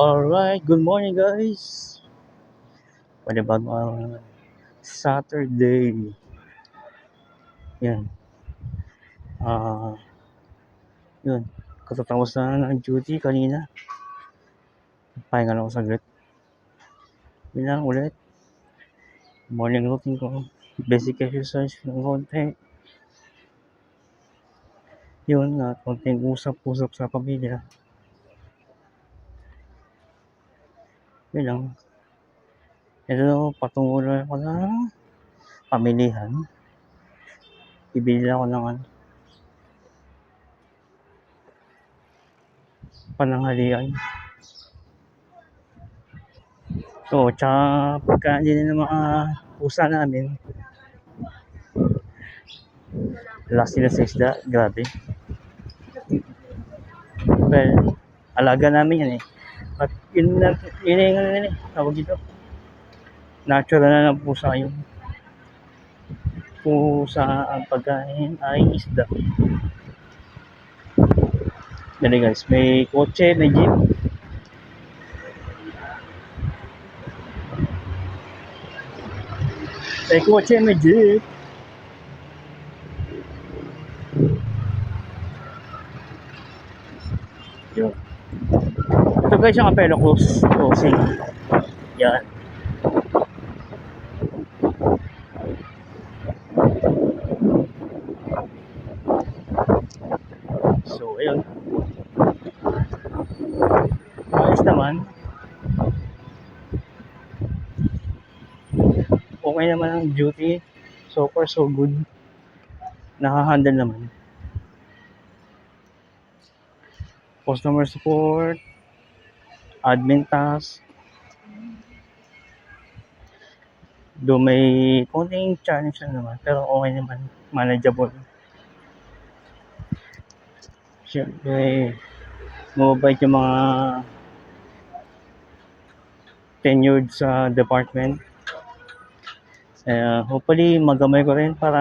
Alright, good morning guys. Panibagong Saturday. Yan. Ah, yun. Katatapos na ng duty kanina. Pahinga lang ako saglit. Yun lang ulit. Morning routine ko. Basic exercise ng konti. Yun, konting usap-usap sa pamilya. Yun lang. Ito, patungo na ako ng pamilihan. Ibili ako ng pananghalian. So, tsaka pagkain din ng mga pusa namin. Last sila sa isda, grabe. Well, alaga namin yan eh. At yun yung ano nila eh, tawag dito. Natural na ng pusa yun. Pusa ang pagkain ay isda. Dali guys, may kotse, may jeep. May kotse, may jeep. Yun. Ito guys yung Apelo Crossing. Yan. So, ayun. Ayos naman. Okay naman ang duty. So far, so good. Nakahandle naman. Customer support. Admin task. Do may konting challenge na naman. Pero okay naman. Manageable. Siyempre, mababait yung mga tenured sa department. Hopefully, magamay ko rin para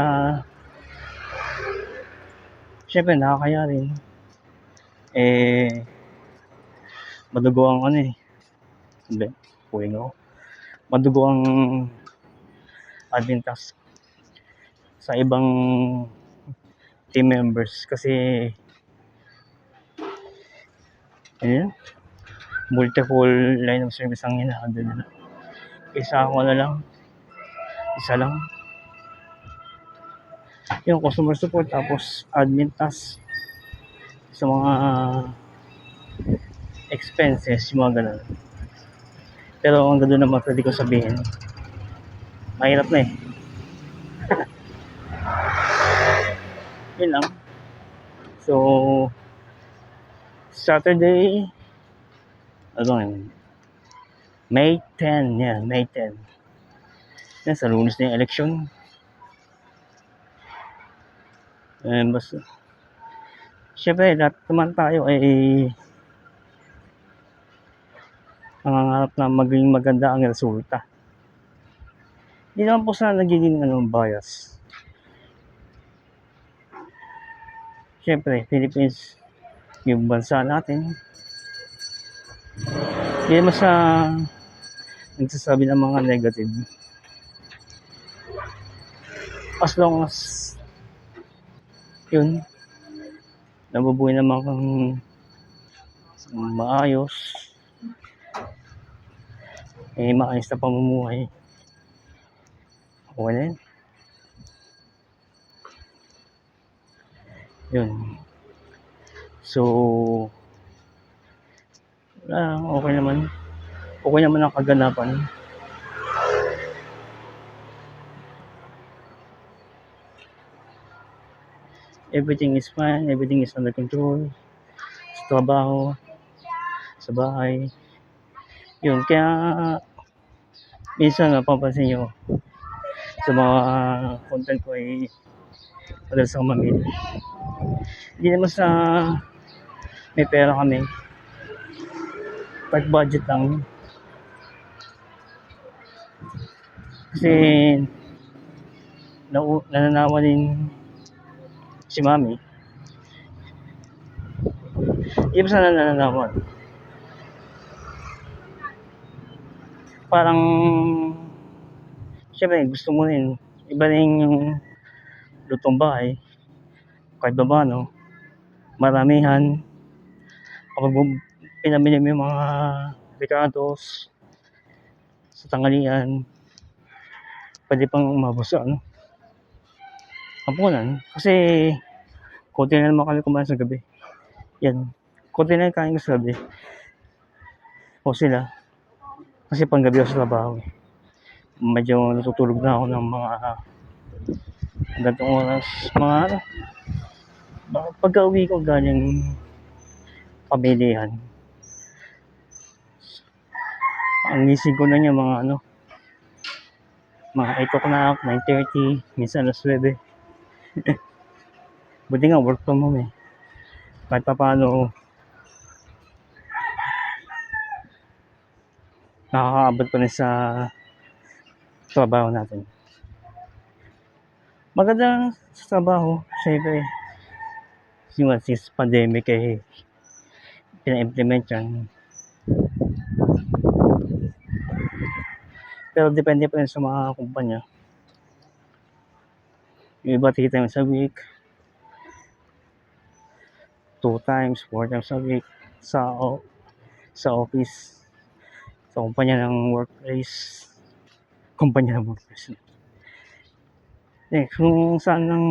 siyempre nakakaya rin. Madugo ang ano eh. Hindi, puwing ako. Madugo ang admin task sa ibang team members kasi ayun, multiple line of service ang hinahandle nila. Isa lang. Yung customer support tapos admin task sa mga expenses, yung mga ganun. Pero ang gano'n naman pwede ko sabihin, mahirap na eh. Yun lang. So, Saturday, ano yun? May 10, yan, May 10. Yan, sa Lunes na yung election. Basta, syempre, lahat naman tayo ay nangangarap na maging maganda ang resulta. Hindi naman po sana nagiging bias. Syempre, Philippines, yung bansa natin. Hindi naman sa nagsasabi ng mga negative. As long as yun, nabubuhay naman kang maayos, maayos na pamumuhay. Okay na yun. Yun. So, okay naman. Okay naman ang kaganapan. Everything is fine, everything is under control. Sa trabaho, sa bahay. Yun, kaya minsan napapansin nyo sa mga content ko ay madalas akong mamili. Hindi naman sa may pera kami. Part budget lang. Kasi nananawa din si mami. Hindi pa sana nananawa. parang siyempre gusto mo rin iba rin yung lutong bahay kahit papaano maramihan kapag pinamili mo yung mga ricados sa tanghalian pwede pang umabot sa hapunan kasi konti na naman kami kumain sa gabi yan konti na yung kain ko sa gabi o sila kasi panggabi ako sa trabaho medyo natutulog na ako ng mga gantong oras mga pagka uwi ko galing pamilihan ang gising ko na niya mga 8 o'clock, 9:30, minsan alas 9. Buti nga work from home kahit pa paano nakakaabot pa rin sa trabaho natin maganda sa trabaho syempre since pandemic pina-implement yan pero depende pa rin sa mga kumpanya yung iba 3 times a week 2 times, 4 times a week sa office sa kumpanya ng workplace kung saan ng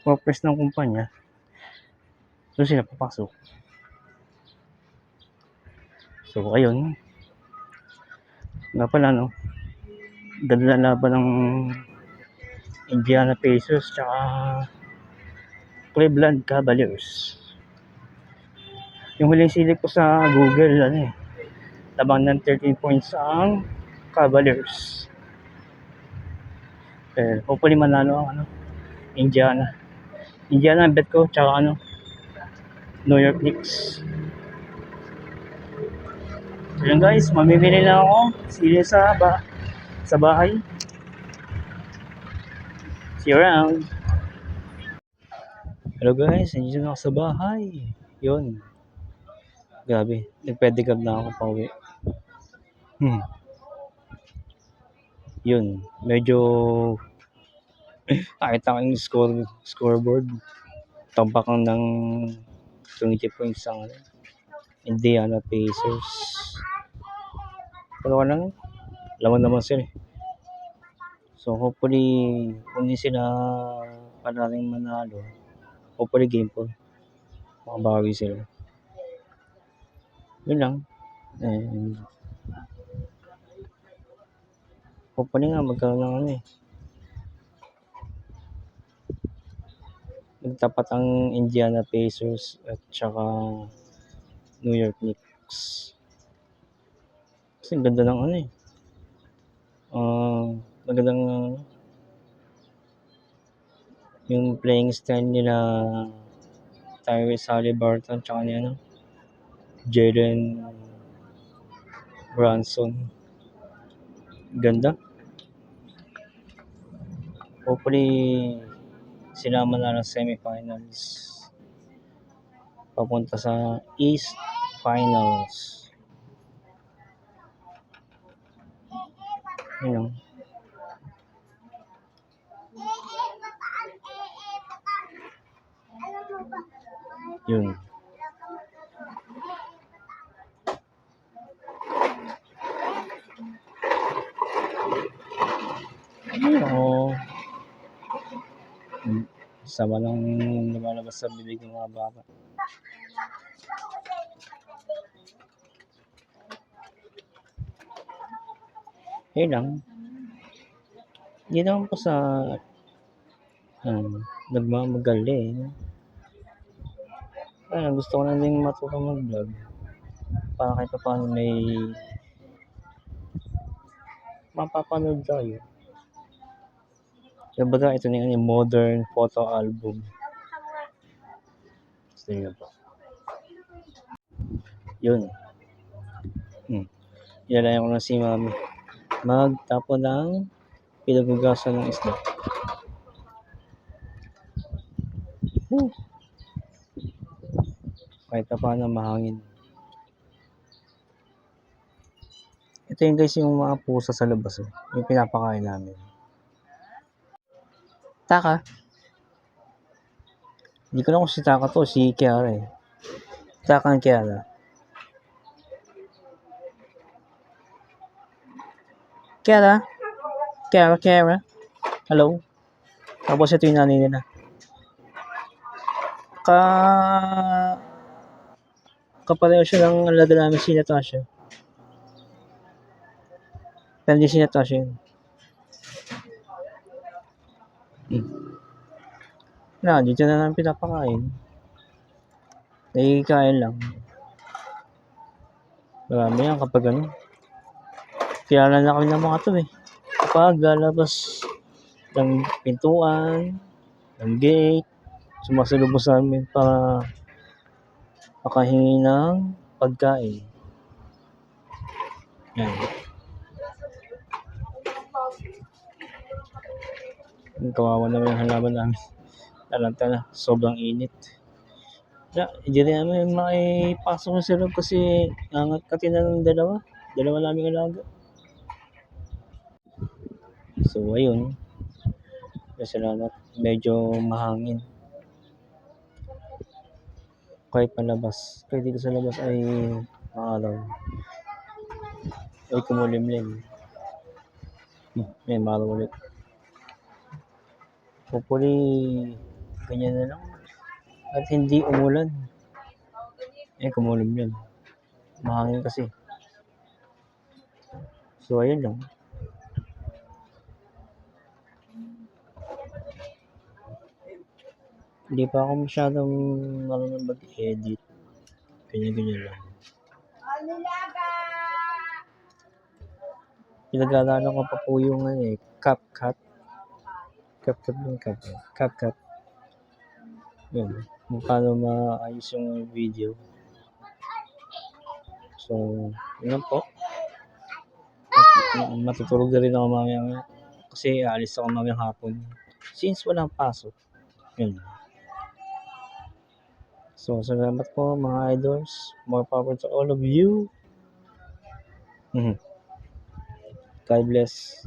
workplace ng kumpanya doon sila papasok so ayun nga pala ganda na laban ng Indiana Pacers tsaka Cleveland Cavaliers yung huling silip ko sa Google tabang ng 13 points ang Cavaliers hopefully manalo ang Indiana ang bet ko tsaka New York Knicks yun guys mamimili na ako sili sa bahay see you around hello guys nandiyan ako sa bahay yun grabe nagpedicab na ako pauwi yun medyo nakita ko yung scoreboard tampakang ng 20 points ang Indiana Pacers pero lang laman naman sila so hopefully kung hindi sila panaling manalo hopefully game 4 makabawi sila yun lang and hopefully nga magkaroon ng nagtapat ang Indiana Pacers at saka New York Knicks kasi ganda ng magandang yung playing style nila Tyrese Haliburton tsaka ni Jalen Brunson ganda hopefully sila manalo semifinals papunta sa East Finals yun sama lang lumalabas sa bibig ng mga bata yun lang hindi naman po sa nagmamagali gusto ko na din matutong mag-vlog para kahit paano may mapapanood tayo kumbaga ito na yung modern photo album gusto nyo po yun ilalayan ko na si mami magtapo ng pinagugasan ng isda kahit pa paano mahangin Ito yung guys yung mga pusa sa labas. Yung pinapakain namin. Taka. Hindi ko lang kung si Taka to, si Kiara eh. Taka ang Kiara. Kiara? Kiara? Hello? Tapos ito yung nanay nila. Kapareho siya ng alaga namin si Natasha. Pero hindi si Natasha yun. Dito na namin pinapakain. Nakikikain lang. Marami yan kapag ano. Kilala na kami ng mga to eh. Kapag lalabas ng pintuan, ng gate, sumasalubong sa amin para makahingi ng pagkain. Yan. Kawawa naman yung halaman namin. Talanta na, sobrang init. Hindi rin namin maipasok na sila kasi nangat na ng dalawa naming alaga. So ayun, salamat, medyo mahangin kahit palabas, kahit dito sa labas ay maaraw ay kumulimlim. May maaraw ulit, hopefully ganyan na lang at hindi umulan. Kumulimlim, mahangin kasi. So ayun lang. Hindi pa ako masyadong marunong mag-edit. Ganyan lang. Pinag-aaralan ko pa po yung CapCut. CapCut. Yun. Kung paano maayos yung video. So, yun po. Matutulog na rin ako mamaya. Kasi aalis ako mamayang hapon. Since walang pasok. Yun. So, salamat po mga idols. More power to all of you. God bless.